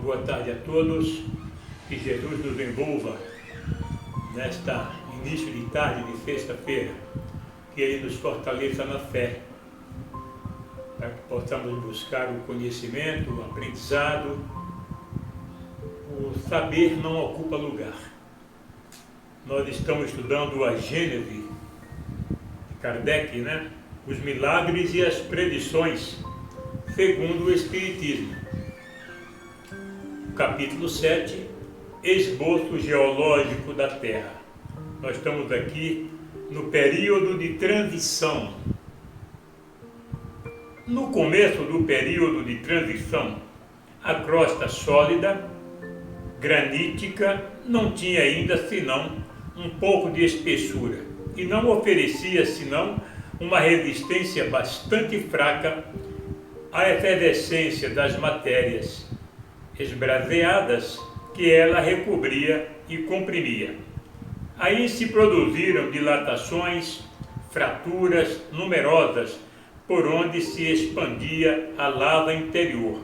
boa tarde a todos, que Jesus nos envolva nesta início de tarde de sexta-feira, que Ele nos fortaleça na fé, para que possamos buscar o conhecimento, o aprendizado. O saber não ocupa lugar. Nós estamos estudando a Gênese de Kardec, os milagres e as predições segundo o Espiritismo. Capítulo 7, Esboço Geológico da Terra. Nós estamos aqui no período de transição. No começo do período de transição, a crosta sólida, granítica, não tinha ainda senão um pouco de espessura e não oferecia senão uma resistência bastante fraca à efervescência das matérias esbraseadas que ela recobria e comprimia. Aí se produziram dilatações, fraturas numerosas por onde se expandia a lava interior.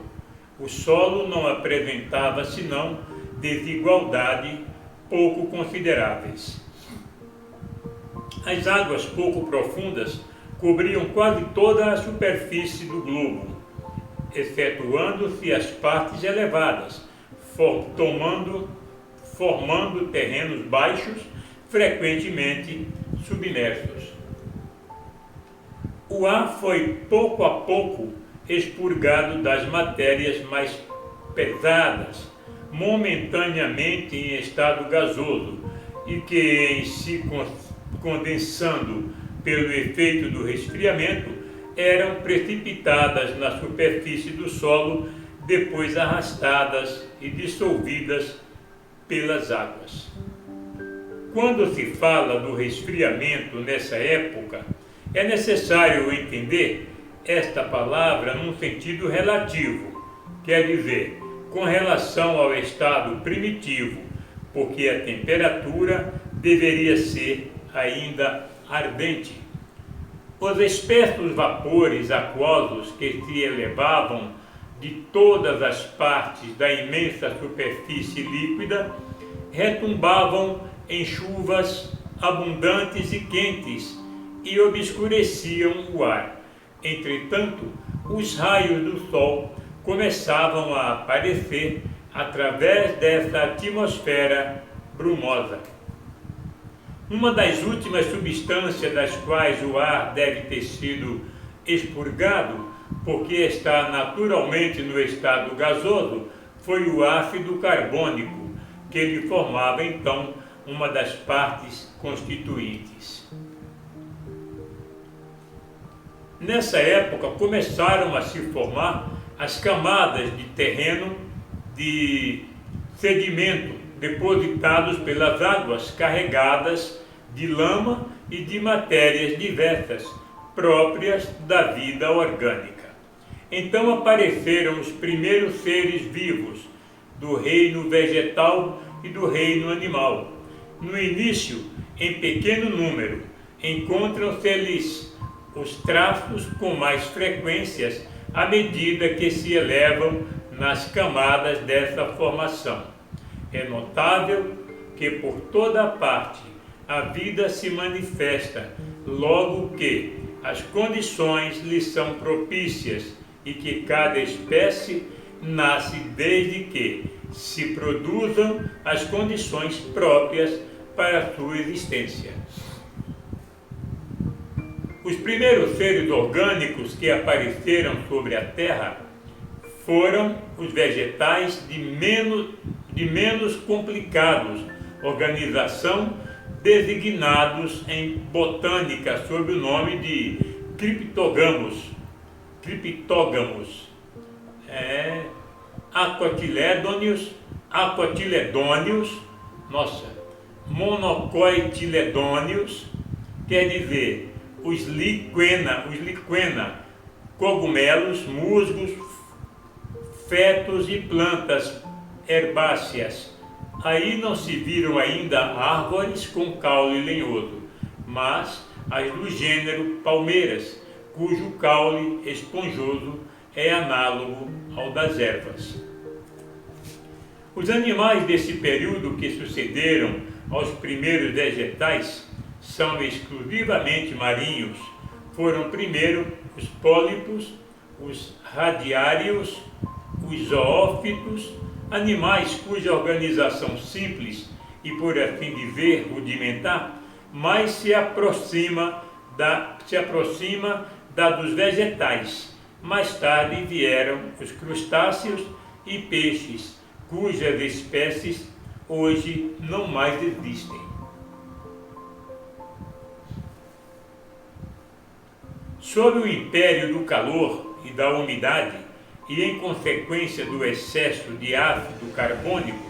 O solo não apresentava senão desigualdade pouco consideráveis. As águas pouco profundas cobriam quase toda a superfície do globo, excetuando-se as partes elevadas, formando terrenos baixos, frequentemente submersos. O ar foi pouco a pouco expurgado das matérias mais pesadas, momentaneamente em estado gasoso, e que, em se condensando pelo efeito do resfriamento, eram precipitadas na superfície do solo, depois arrastadas e dissolvidas pelas águas. Quando se fala do resfriamento nessa época, é necessário entender esta palavra num sentido relativo, quer dizer, com relação ao estado primitivo, porque a temperatura deveria ser ainda ardente. Os espessos vapores aquosos que se elevavam de todas as partes da imensa superfície líquida retumbavam em chuvas abundantes e quentes e obscureciam o ar. Entretanto, os raios do sol começavam a aparecer através dessa atmosfera brumosa. Uma das últimas substâncias das quais o ar deve ter sido expurgado, porque está naturalmente no estado gasoso, foi o ácido carbônico, que lhe formava então uma das partes constituintes. Nessa época começaram a se formar as camadas de terreno de sedimento depositados pelas águas carregadas de lama e de matérias diversas, próprias da vida orgânica. Então apareceram os primeiros seres vivos do reino vegetal e do reino animal. No início, em pequeno número, encontram-se-lhes os traços com mais frequências à medida que se elevam nas camadas dessa formação. É notável que por toda parte a vida se manifesta, logo que as condições lhe são propícias e que cada espécie nasce desde que se produzam as condições próprias para a sua existência. Os primeiros seres orgânicos que apareceram sobre a Terra foram os vegetais de menos complicados organização, designados em botânica sob o nome de criptógamos, aquatiledônios, monocotiledônios, quer dizer, os liquena, cogumelos, musgos, fetos e plantas herbáceas. Aí não se viram ainda árvores com caule lenhoso, mas as do gênero palmeiras, cujo caule esponjoso é análogo ao das ervas. Os animais desse período que sucederam aos primeiros vegetais são exclusivamente marinhos. Foram primeiro os pólipos, os radiários, os zoófitos, animais cuja organização simples e, por assim dizer, rudimentar, mais se aproxima da dos vegetais. Mais tarde vieram os crustáceos e peixes, cujas espécies hoje não mais existem. Sob o império do calor e da umidade, e em consequência do excesso de ácido carbônico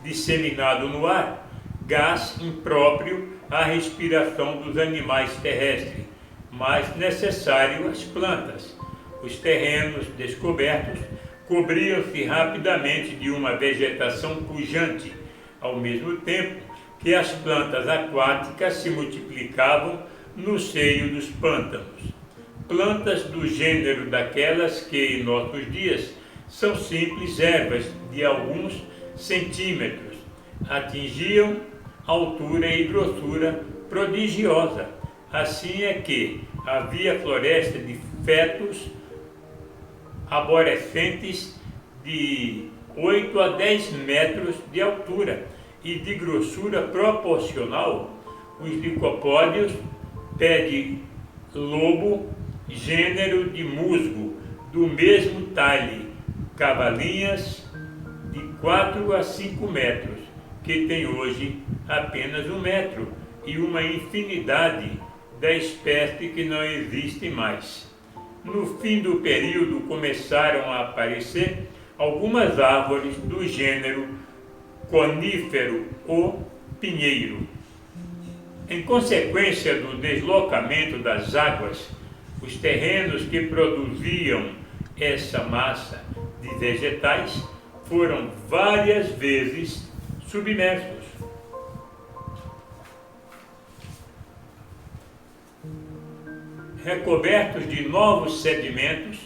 disseminado no ar, gás impróprio à respiração dos animais terrestres, mas necessário às plantas. Os terrenos descobertos cobriam-se rapidamente de uma vegetação pujante, ao mesmo tempo que as plantas aquáticas se multiplicavam no seio dos pântanos. Plantas do gênero daquelas que, em nossos dias, são simples ervas de alguns centímetros, atingiam altura e grossura prodigiosa. Assim é que havia floresta de fetos arborescentes de 8 a 10 metros de altura e de grossura proporcional. Os licopódios, pé de lobo, gênero de musgo, do mesmo talhe, cavalinhas de 4 a 5 metros, que tem hoje apenas 1 metro, e uma infinidade da espécie que não existe mais. No fim do período começaram a aparecer algumas árvores do gênero conífero ou pinheiro. Em consequência do deslocamento das águas, os terrenos que produziam essa massa de vegetais foram várias vezes submersos. Recobertos de novos sedimentos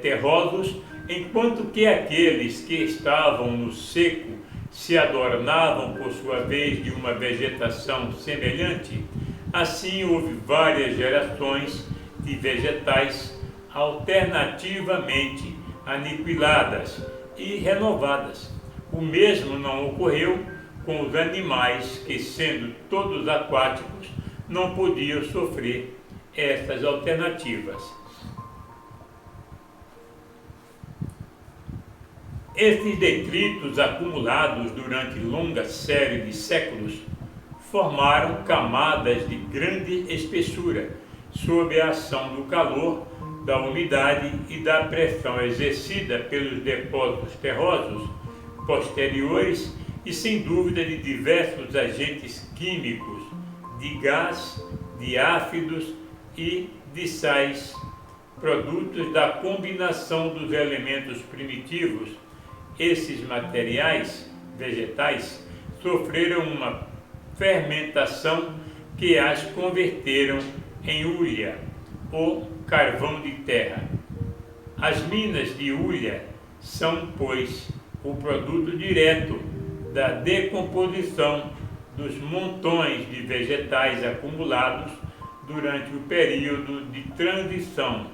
terrosos, enquanto que aqueles que estavam no seco se adornavam, por sua vez, de uma vegetação semelhante. Assim, houve várias gerações de vegetais alternativamente aniquiladas e renovadas. O mesmo não ocorreu com os animais que, sendo todos aquáticos, não podiam sofrer essas alternativas. Esses detritos acumulados durante longa série de séculos formaram camadas de grande espessura sob a ação do calor, da umidade e da pressão exercida pelos depósitos terrosos posteriores e, sem dúvida, de diversos agentes químicos, de gás, de ácidos e de sais, produtos da combinação dos elementos primitivos. Esses materiais vegetais sofreram uma fermentação que as converteram em hulha, ou carvão de terra. As minas de hulha são, pois, o produto direto da decomposição dos montões de vegetais acumulados durante o período de transição.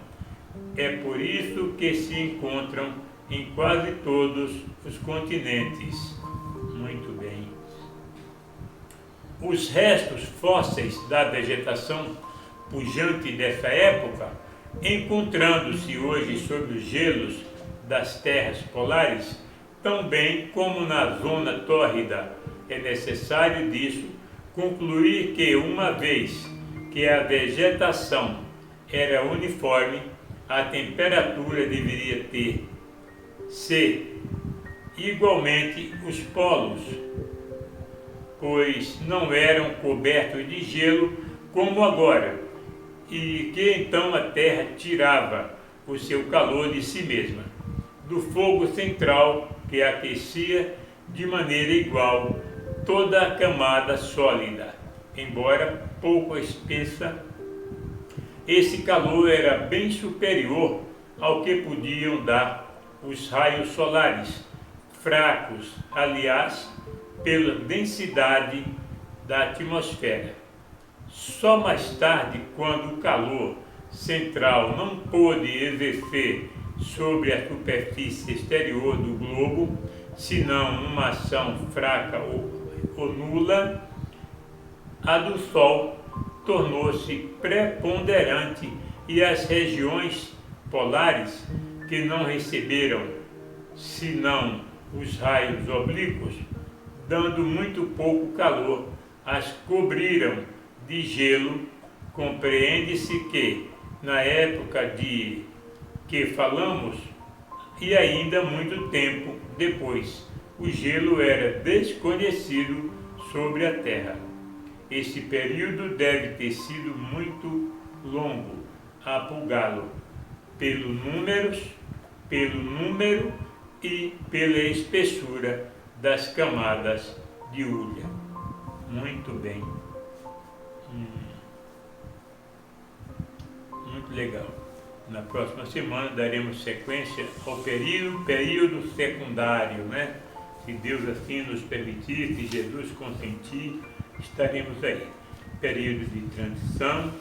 É por isso que se encontram em quase todos os continentes. Muito bem. Os restos fósseis da vegetação pujante dessa época, encontrando-se hoje sob os gelos das terras polares, também como na zona tórrida. É necessário disso concluir que, uma vez que a vegetação era uniforme, a temperatura deveria ser igualmente os polos, pois não eram cobertos de gelo como agora, e que então a Terra tirava o seu calor de si mesma, do fogo central que aquecia de maneira igual toda a camada sólida, embora pouco espessa. Esse calor era bem superior ao que podiam dar os raios solares, fracos, aliás, pela densidade da atmosfera. Só mais tarde, quando o calor central não pôde exercer sobre a superfície exterior do globo, senão uma ação fraca ou nula, a do Sol tornou-se preponderante e as regiões polares, que não receberam senão os raios oblíquos, dando muito pouco calor, as cobriram de gelo. Compreende-se que, na época de que falamos, e ainda muito tempo depois, o gelo era desconhecido sobre a Terra. Esse período deve ter sido muito longo, apurá-lo pelo número e pela espessura das camadas de hulha. Muito bem. Muito legal. Na próxima semana daremos sequência ao período secundário, né? Se Deus assim nos permitir, se Jesus consentir, estaremos aí. Período de transição,